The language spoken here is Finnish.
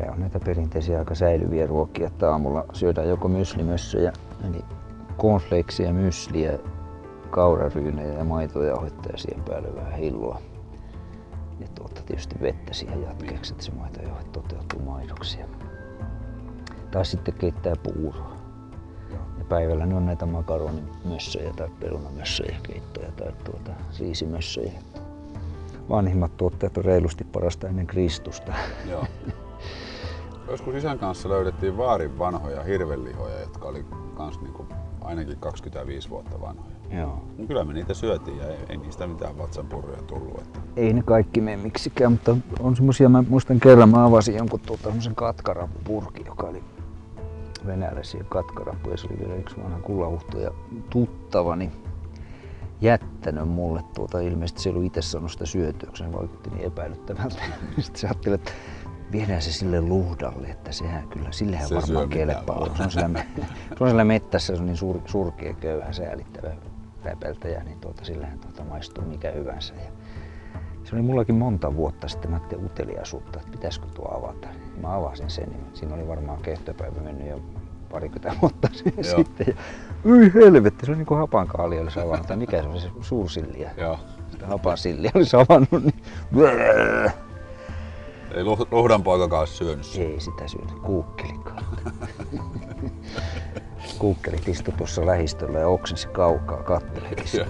se on näitä perinteisiä aika säilyviä ruokia, että aamulla syödään joko myslimössöjä, eli cornflakesia, mysliä, kauraryynejä ja maitojauhetta ja siihen päälle vähän hilloa. Ja tietysti vettä siihen jatkeeksi, että se maitojauhe toteutuu maidoksi. Tai sitten keittää puuroa. Ja päivällä ne on näitä makaronimössöjä tai perunamössöjä keittoja tai riisimössöjä. Vanhimmat tuotteet on reilusti parasta ennen Kristusta. Joo. Joskus isän kanssa löydettiin vaarin vanhoja hirvenlihoja, jotka oli kans niinku ainakin 25 vuotta vanhoja. Joo. No kyllä me niitä syötiin ja ei niistä mitään vatsanpurruja tullut. Että... Ei ne kaikki mene miksikään, mutta on semmosia, mä muistan kerran mä avasin jonkun semmosen katkarapupurkin, joka oli venäläisiä katkarappuja. Se oli vielä yksi vanha kullahuhtoja tuttavani jättänyt mulle ilmeisesti se ei ollut itse saanut sitä syötyä, kun se vaikutti niin epäilyttävältä. Sitten se ajatteli, että viedään se sille luhdalle, että sehän kyllä, sillehän se varmaan kelpaa. Se on siellä mettässä, se on niin surkea, köyhä, säälittävä räpeltäjä, niin sillähän maistuu mikä hyvänsä. Ja se oli mullakin monta vuotta sitten, mä ajattelin uteliaisuutta, että pitäisikö tuo avata. Mä avasin sen, niin siinä oli varmaan kehtöpäivä mennyt jo parikymmentä vuotta sitten. Ja, ui helvetti, se oli niin kuin hapankaalia olisi avannut, tai mikä se oli, se suursilliä. Sitä hapasilliä olisi avannut, niin ei luhdanpoikakaan syönyt sitä. Ei sitä syönyt, kuukkelikaan. Kuukkelit istui tuossa lähistöllä ja oksensi kaukaa, kattelikin sitä.